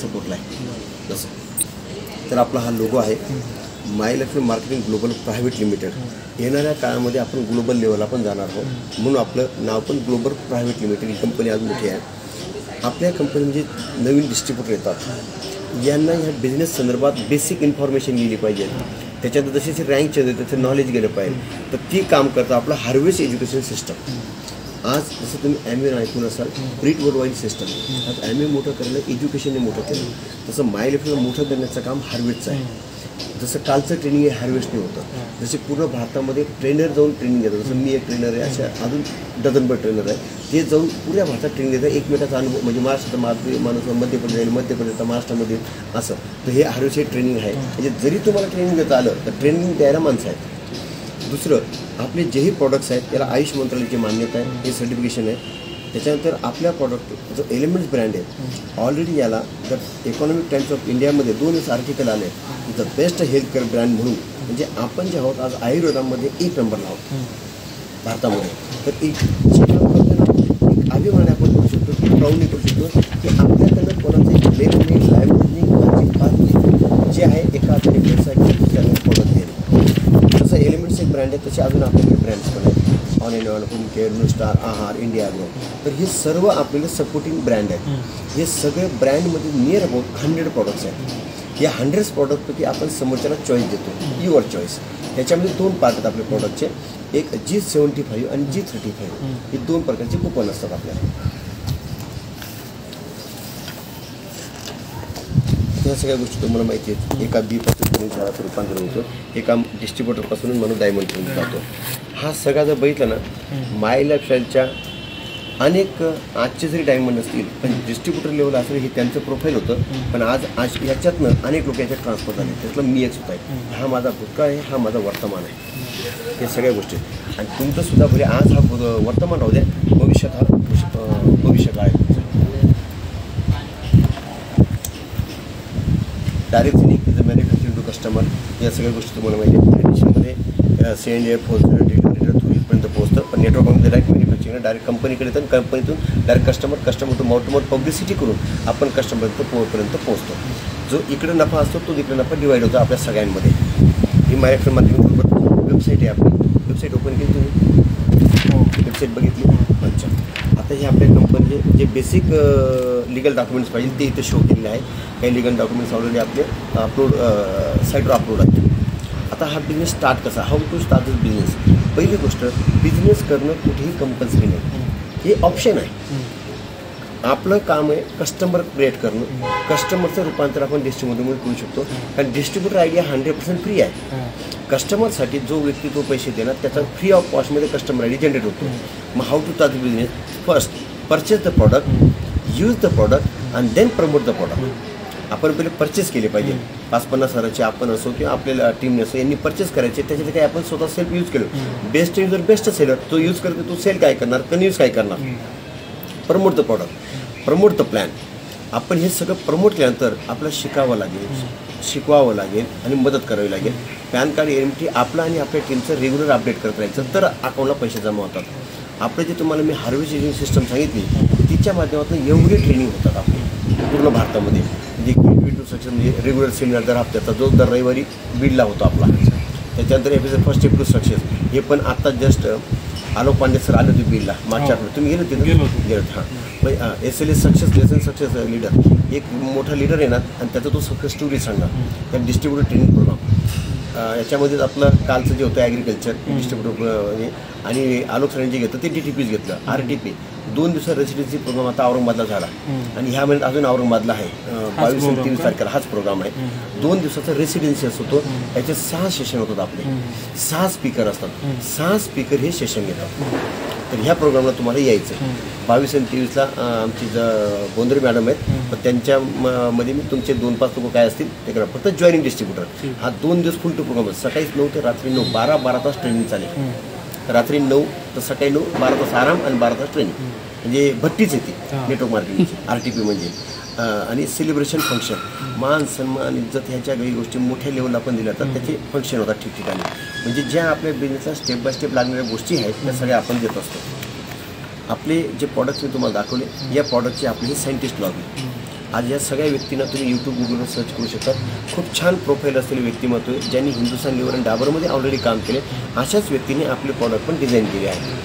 सपोर्टला आहे तसं. तर आपला हा लोगो आहे Mahalakshmi marketing global private limited. येणाऱ्या काळामध्ये आपण ग्लोबल लेवलला पण जाणार आहोत म्हणून आपलं नाव पण ग्लोबल प्रायव्हेट लिमिटेड ही कंपनी आज मोठी आहे. आपल्या कंपनीमध्ये नवीन डिस्ट्रीब्युटर येतात यांना ह्या बिझनेस संदर्भात बेसिक इन्फॉर्मेशन गेली पाहिजे. त्याच्यात जशी रँक चेंज होते त्याचं नॉलेज गेलं पाहिजे. तर ती काम करतं आपलं हार्वेस्ट एज्युकेशन सिस्टम. आज जसं तुम्ही MA ऐकून असाल प्रीट वर्ल्ड वाईड सिस्टम. आज MA मोठं केलं एज्युकेशनने मोठं केलं तसं महालक्ष्मीला मोठं करण्याचं काम हार्वेस्टचं आहे. जसं कालचं ट्रेनिंग हे हार्वेस्टने होतं. जसे पूर्ण भारतामध्ये ट्रेनर जाऊन ट्रेनिंग घेतात. जसं मी एक ट्रेनर आहे अशा अजून डझनभर ट्रेनर आहे ते जाऊन पुऱ्या भारतात ट्रेनिंग देतात. एकमेकाचा अनुभव म्हणजे महाराष्ट्रात माणूस मध्यप्रदेश महाराष्ट्रामध्ये असं. तर हे हार्वेस्ट हे ट्रेनिंग आहे. म्हणजे जरी तुम्हाला ट्रेनिंग देता आलं तर ट्रेनिंग द्यायला माणसं आहेत. दुसरं आपले जेही प्रॉडक्ट्स आहेत त्याला आयुष मंत्रालयाची मान्यता आहे हे सर्टिफिकेशन आहे. त्याच्यानंतर आपल्या प्रॉडक्ट जो एलिमेंट्स ब्रँड आहे ऑलरेडी याला तर इकॉनॉमिक टाइम्स ऑफ इंडियामध्ये 2 आर्टिकल आले the best health care brand म्हणून. म्हणजे आपण जे आहोत आज आयुर्वेदामध्ये 1 नंबरला आहोत भारतामध्ये. तर एक अभिमान आपण करू शकतो की प्राऊडली करू शकतो की आपल्याकडनं कोणाचं एक ब्लेम नाही लायबिलिटी कोणाची बात नाही जे आहे एका हाताने पैसा घेऊन दुसऱ्याने प्रोडक्ट देणे. जसं एलिमेंट्स एक ब्रँड आहे तसे अजून आपल्याकडे ब्रँड्स पण आहेत on end on home care new star आहार इंडिया ग्रो. तर हे सर्व आपल्याला सपोर्टिंग ब्रँड आहेत. हे सगळे ब्रँडमध्ये नियर अबाउट 100 प्रॉडक्ट्स आहेत. या 100 प्रॉडक्टपैकी आपण समोरच्याला चॉईस देतो युअर चॉईस. त्याच्यामध्ये 2 पार्ट आहेत आपल्या प्रॉडक्टचे. एक G75 आणि G35 हे 2 प्रकारचे कुपन असतात आपल्याला. ह्या सगळ्या गोष्टी तुम्हाला माहिती आहेत. एका बीपासून झाडाचं रूपांतर होतं एका डिस्ट्रीब्युटरपासून म्हणून डायमंडपर्यंत जातो. हा सगळा जर बघितला ना माय लाईफस्टाईलच्या अनेक आजचे जरी डायमंड असतील पण डिस्ट्रीब्युटर लेवल असेल हे त्यांचं प्रोफाईल होतं. पण आज ह्याच्यातनं अनेक लोक याच्यात ट्रान्सफर झाले. त्यातलं मी एक सुद्धा आहे. हा माझा भूतकाळ आहे हा माझा वर्तमान आहे. हे सगळ्या गोष्टी आणि तुमचं सुद्धा म्हणजे आज हा वर्तमान राहू द्या भविष्यात हा भविष्य काळ आहे. Direct selling is a manufacturing to customer. या सगळ्या गोष्टी तुम्हाला माहिती आहे. ॲडिशनमध्ये सेंड एअर फोर्स रिटर थ्रू इथपर्यंत पोहोचतं. पण नेटवर्कमध्ये डायरेक्ट मॅन्युफॅक्चरिंग डायरेक्ट कंपनीकडे येतं कंपनीतून direct customer to mouth publicity करून आपण कस्टमरपर्यंत पोहोचतो. जो इकडे नफा असतो तो तिकडे नफा डिवाईड होतो आपल्या सगळ्यांमध्ये. ही महाराष्ट्र मार्केटिंग वेबसाईट आहे आपली. वेबसाईट ओपन केली तुम्ही वेबसाईट बघितली. अच्छा आता हे आपल्या कंपनीचे जे बेसिक लिगल डॉक्युमेंट्स पाहिजे ते इथे शो केलेले आहे. काही लिगल डॉक्युमेंट्स ऑलरेडी आपले अपलोड साईटवर अपलोड आहेत. आता हा बिझनेस स्टार्ट कसा how to start this business. पहिली गोष्ट बिझनेस करणं कुठेही कंपल्सरी नाही हे ऑप्शन आहे. आपलं काम आहे कस्टमर क्रिएट करणं. कस्टमरचं रूपांतर आपण डिस्ट्रीब्युटरमध्ये करू शकतो कारण डिस्ट्रीब्युटर आयडिया 100% फ्री आहे. कस्टमरसाठी जो व्यक्ती तो पैसे देणार त्याचा फ्री ऑफ कॉस्टमध्ये कस्टमर आयडी जनरेट होतो. मग how to start business. First purchase the product use the product and then promote the product. आपण पहिले परचेस केले पाहिजे. 5-50 हजाराचे आपण असो किंवा आपल्याला टीमने असो यांनी परचेस करायचे. त्याच्यात काही आपण स्वतः सेल्फ यूज केलं. बेस्ट युजर बेस्ट सेलर तो यूज करतो तो सेल काय करणार कन्व्यूज काय करणार. Promote the product promote the plan. आपण हे सगळं प्रमोट केल्यानंतर आपल्याला शिकवावं लागेल आणि मदत करावी लागेल. पॅन कार्ड एमटी आपला आणि आपल्या टीमचं रेग्युलर अपडेट करत राहायचं तर अकाउंटला पैसे जमा होतात. आपलं जे तुम्हाला मी हार्वेस्ट एजिंग सिस्टम सांगितली तिच्या माध्यमातून एवढे ट्रेनिंग होतात आपले पूर्ण भारतामध्ये. म्हणजे Q2 सेक्शन म्हणजे रेग्युलर सेमिनार दर हप्त्याचा जो दर रविवारी बीडला होतो आपला. त्याच्यानंतर episode first step to success हे पण आत्ता जस्ट आलोक पांडे सर आले होते बीडला मागच्या आठवड्यात. तुम्ही गेले होते गेलो. हां मग SLS success lesson success leader एक मोठा लीडर येणार आणि त्याचा तो सक्सेस स्टोरी सांगणार. त्या डिस्ट्रीब्युटर ट्रेनिंग प्रोग्राम याच्यामध्येच आपलं कालचं जे होतं ॲग्रिकल्चर डिस्ट्रीब्युटर आणि आलोक सरांनी जे घेतलं ते DTPs घेतलं. RTP 2 दिवसात रेसिडेन्सी प्रोग्राम आता औरंगाबादला झाला आणि ह्या महिन्यात अजून औरंगाबादला आहे 22 आणि 23 तारखेला हाच प्रोग्राम आहे. 2 दिवसाचा रेसिडेन्सी असतो. याचे 6 सेशन होतात आपले. 6 स्पीकर असतात. 6 स्पीकर हे सेशन घेतात. तर ह्या प्रोग्रामला तुम्हाला यायचं. 22 आणि 23ला आमची बोंद्रे मॅडम आहेत पण त्यांच्या मध्ये मी तुमचे 2-5 लोक काय असतील ते करा. फक्त जॉईनिंग डिस्ट्रीब्युटर. हा 2 दिवस फुल टू प्रोग्राम सकाळी 9 ते रात्री 9 12 तास ट्रेनिंग चालेल. रात्री 9 तर सकाळी 9 12 तास आराम आणि 12 तास ट्रेनिंग. म्हणजे भट्टीच येते नेटवर्क मार्केटिंगची RTP म्हणजे. आणि सेलिब्रेशन फंक्शन मान सन्मान इज्जत ह्याच्या काही गोष्टी मोठ्या लेवलला आपण दिल्या जातात. त्याचे फंक्शन होतात ठिकठिकाणी. म्हणजे ज्या आपल्या बिझनेसला स्टेप बाय स्टेप लागणाऱ्या गोष्टी आहेत त्या सगळ्या आपण देत असतो. आपले जे प्रॉडक्ट्स मी तुम्हाला दाखवले या प्रॉडक्टचे आपले हे सायंटिस्ट लॉबी आज या सगळ्या व्यक्तींना तुम्ही यूट्यूब गुगलवर सर्च करू शकता. खूप छान प्रोफाईल असलेले व्यक्तिमत्व ज्यांनी हिंदुस्तान लिव्हर आणि डाबरमध्ये ऑलरेडी काम केले, अशाच व्यक्तीने आपले प्रॉडक्ट पण डिझाईन केले आहे.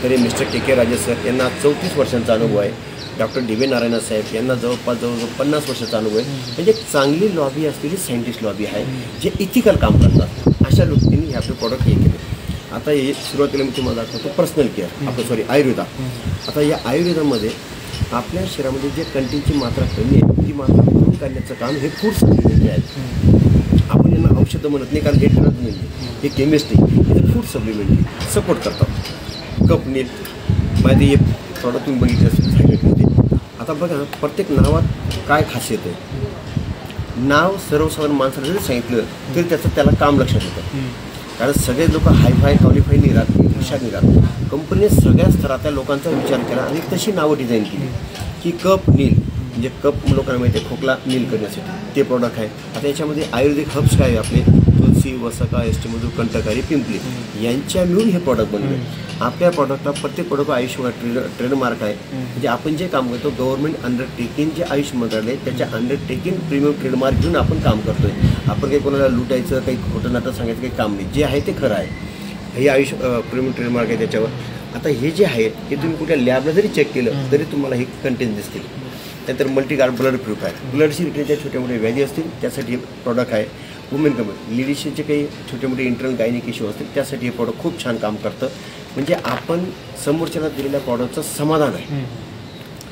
तर हे मिस्टर के राजा सर यांना 34 वर्षांचा अनुभव आहे. डॉक्टर डी नारायण साहेब यांना जवळपास 50 वर्षाचा अनुभव आहे. म्हणजे चांगली लॉबी असलेली सायंटिस्ट लॉबी आहे जे इथिकल काम करतात. अशा व्यक्तींनी हे आपले प्रॉडक्ट हे केले. आता हे सुरुवातीला मी तुम्हाला दाखवतो पर्सनल केअर आपलं आयुर्वेदा. आता या आयुर्वेदामध्ये आपल्या शरीरामध्ये जे कंटेनची मात्रा कमी आहे ती मात्रा भरून काढण्याचं काम हे फूड सप्लिमेंटरी आहे. आपण यांना औषधं म्हणत नाही कारण हे ठरत नाही, हे केमिस्ट्री, हे फूड सप्लिमेंटरी सपोर्ट करतात. कप नील माझे हे प्रॉडक्ट तुम्ही बघितले असेल थायरॉइडमध्ये. आता बघा प्रत्येक नावात काय खासियत आहे. नाव सर्वसाधारण माणसाला जरी सांगितलं तरी त्याला काम लक्षात येतं. कारण सगळे लोक हायफाय क्वालिफाय नाही राहत, हुशार नाही राहत. कंपनीने सगळ्या स्तरातल्या लोकांचा विचार केला आणि तशी नावं डिझाईन केली की कप नील म्हणजे कप लोकांना माहिती आहे खोकला नील करण्यासाठी ते प्रॉडक्ट आहे. आता याच्यामध्ये आयुर्वेदिक हर्ब्स काय आहे आपले तुलसी, वसका, एस्टिमधू, कंटकारी, पिंपली यांच्या मिळून हे प्रॉडक्ट बनवले. आपल्या प्रॉडक्टला प्रत्येक प्रॉडक्ट आयुष्य ट्रेडमार्क आहे. म्हणजे आपण जे काम करतो गव्हर्नमेंट अंडरटेकिंग जे आयुष मंत्रालय त्याच्या अंडरटेकिंग प्रीमियम ट्रेडमार्क घेऊन आपण काम करतोय. आपण काही कोणाला लुटायचं काही खोटं नाटं सांगायचं काही काम नाही. जे आहे ते खरं आहे. हे आयुष प्रीमियम ट्रेडमार्क आहे त्याच्यावर. आता हे जे आहे ते तुम्ही कुठल्या लॅबला जरी चेक केलं तरी तुम्हाला हे कंटेंट दिसतील. त्यानंतर मल्टीगार्ड ब्लड प्रूफ आहे. ब्लडशी रिलेटेड छोटे मोठे व्याधी असतील त्यासाठी हे प्रॉडक्ट आहे. वुमेन कमी लेडीजचे जे काही छोटे मोठे इंटरनल गायनिक इश्यू असतील त्यासाठी हे प्रॉडक्ट खूप छान काम करतं. म्हणजे आपण समोरच्याला दिलेल्या प्रॉडक्टचं समाधान आहे.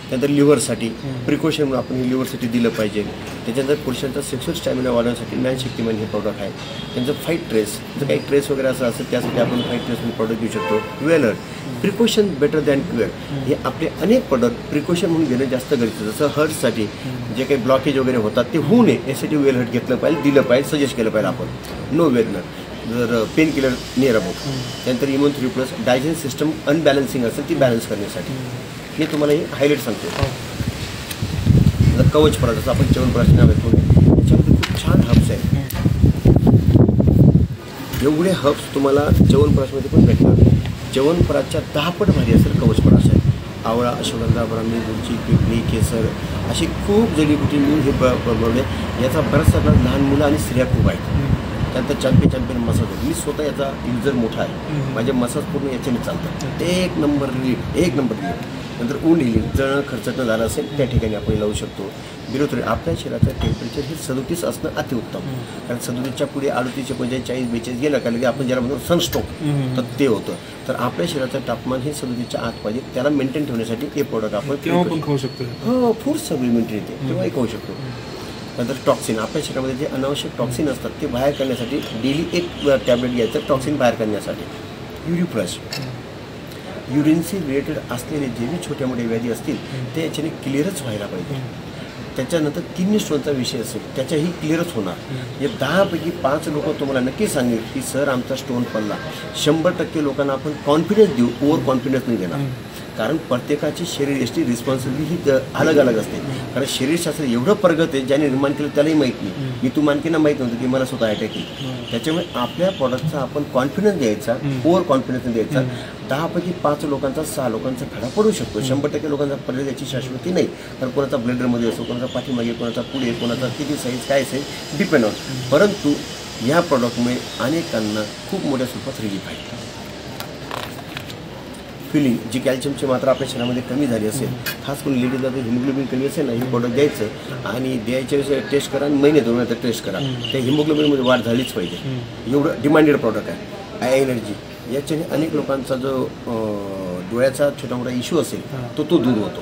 त्यानंतर लिव्हरसाठी प्रिकॉशन म्हणून आपण हे लिव्हरसाठी दिलं पाहिजे. त्याच्यानंतर पुरुषांचा सेक्शुअल स्टॅमिना वाढवण्यासाठी मॅन शक्तिमान हे प्रॉडक्ट आहे. त्यांचं फाईट ट्रेस जर काही ट्रेस वगैरे असं असेल त्यासाठी आपण फाईट ट्रेस म्हणून प्रॉडक्ट घेऊ शकतो. वेलर प्रिकॉशन बेटर दॅन क्युअर हे आपले अनेक प्रॉडक्ट प्रिकॉशन म्हणून घेणं जास्त गरजेचं. जसं हर्टसाठी जे काही ब्लॉकेज वगैरे होतात ते होऊ नये यासाठी वेल हर्ट घेतलं पाहिजे, दिलं पाहिजे, सजेस्ट केलं पाहिजे आपण. नो वेलनर जर पेन किलर नियर अबाउट. त्यानंतर इम्युन 3+ डायजेस्ट सिस्टम अनबॅलन्सिंग असेल ती बॅलन्स करण्यासाठी मी तुम्हाला हे हायलाईट सांगतो. जर कवचपरा जसं आपण च्यवनप्राशचे नाव ऐकतो त्याच्यामध्ये खूप छान हब्स आहेत. एवढे हब्स तुम्हाला च्यवनप्राशमध्ये पण भेटणार. च्यवनप्राशच्या 10 पट भारी असेल कवचपराश आहे. आवळा, अश्वगंधा, ब्राह्मी, गुलची, पिपरी, केसर अशी खूप जडीबुटी मिळून हे बनवले. याचा बराचसा लहान मुलं आणि स्त्रिया खूप आहेत. त्यानंतर चॅम्पियन मसाज होतो. मी स्वतः याचा युजर मोठा आहे. माझे मसाज पूर्ण याच्याने चालतात. एक नंबर रिलीफ. नंतर ऊन हिलिंग जळणं खर्चटणं झालं असेल त्या ठिकाणी आपण लावू शकतो. बिरोत्री आपल्या शरीराचं टेम्परेचर हे 37 असणं अतिउत्तम. कारण 37च्या पुढे 38, 45, 40, 42 गेलं का की आपण ज्याला म्हणतो सनस्ट्रोक तर ते होतं. तर आपल्या शरीराचं तापमान हे 37च्या आत पाहिजे. त्याला मेंटेन ठेवण्यासाठी हे प्रोडक्ट आपण खाऊ शकतो. हो फूड सप्लिमेंटरी येते तेव्हाही खाऊ शकतो. नंतर टॉक्सिन आपल्या शरीरामध्ये जे अनावश्यक टॉक्सिन असतात ते बाहेर करण्यासाठी डेली एक टॅबलेट घ्यायचं टॉक्सिन बाहेर करण्यासाठी. युरिफ्लश युरिनशी रिलेटेड असलेले जे बी छोट्या मोठे व्याधी असतील ते याच्याने क्लिअरच व्हायला पाहिजे. त्याच्यानंतर किडनी स्टोनचा विषय असेल त्याच्याही क्लिअरच होणार. हे 10 पैकी 5 लोक तुम्हाला नक्की सांगेल की सर आमचा स्टोन पडला. 100% लोकांना आपण कॉन्फिडन्स देऊ, ओव्हर कॉन्फिडन्स नाही देणार. कारण प्रत्येकाची शरीराची रिस्पॉन्सिबिलिटी ही अलग अलग असते. कारण शरीरशास्त्र एवढं प्रगत आहे ज्याने निर्माण केलं त्यालाही माहीत नाही. मी तुम्हाला माहीत नव्हतं की मला स्वतः अटॅक येईल. त्याच्यामुळे आपल्या प्रॉडक्टचा आपण कॉन्फिडन्स द्यायचा, ओव्हर कॉन्फिडन्स द्यायचा. 10 पैकी 5 लोकांचा 6 लोकांचा खडा पडू शकतो. 100% लोकांचा पडले त्याची शाश्वती नाही. कारण कोणाचा ब्लेडरमध्ये असो, कोणाचा पाठीमागे, कोणाचा पुढे, कोणाचा किती साईज काय साईज डिपेंड ऑन. परंतु या प्रॉडक्टमुळे अनेकांना खूप मोठ्या स्वरूपात रिलीफ आहे. फिलिंग जी कॅल्शियमची मात्रा आपल्या शरीरामध्ये कमी झाली असेल, खास करून लेडीजला जर हिमोग्लोबिन कमी असेल ना, हे प्रोडक्ट द्यायचं आणि द्यायच्या वेळेस टेस्ट करा आणि महिने 2 महिन्यात टेस्ट करा. त्या हिमोग्लोबिनमध्ये वाढ झालीच पाहिजे. एवढं डिमांडेड प्रोडक्ट आहे. आय एनर्जी याच्याने अनेक लोकांचा जो डोळ्याचा छोटा मोठा इश्यू असेल तो दूर होतो.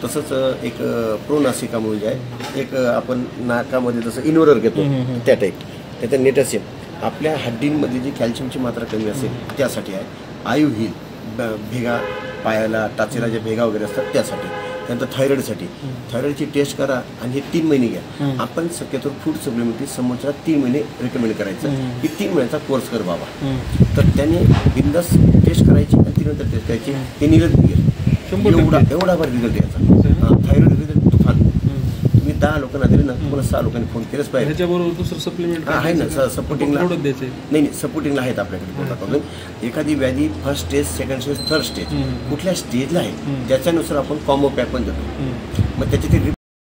तसंच एक प्रोनासिका म्हणून जे आहे एक आपण नाकामध्ये जसं इन्व्हर्टर घेतो त्या टाईप. त्याचा नेटॅसियम आपल्या हड्डींमध्ये जी कॅल्शियमची मात्रा कमी असेल त्यासाठी आहे. आयु हील भेगा पायाला टाचेला जे भेगा वगैरे असतात त्यासाठी. त्यानंतर थायरॉइडसाठी थायरॉइडची टेस्ट करा आणि हे 3 महिने घ्या. आपण शक्यतो फूड सप्लिमेंटरी समोरच्या 3 महिने रिकमेंड करायचं की 3 महिन्याचा कोर्स कर बाबा. तर त्याने बिंदास टेस्ट करायची आणि 3 नंतर टेस्ट करायची. हे निघत निघेल एवढा भर रिझल्ट यायचा. थायरॉइड रिझल्ट तुफान. तुम्ही 10 लोकांना दिले ना तुम्हाला 6 लोकांनी फोन केलंच पाहिजे. त्याच्याबरोबर दुसरं सप्लिमेंट आहे ना सपोर्टिंगला. नाही सपोर्टिंगला आहेत आपल्याकडे. एखादी व्याधी first stage, second stage, third stage कुठल्या स्टेजला आहे त्याच्यानुसार आपण कॉम्बो पॅक पण देतो. मग त्याची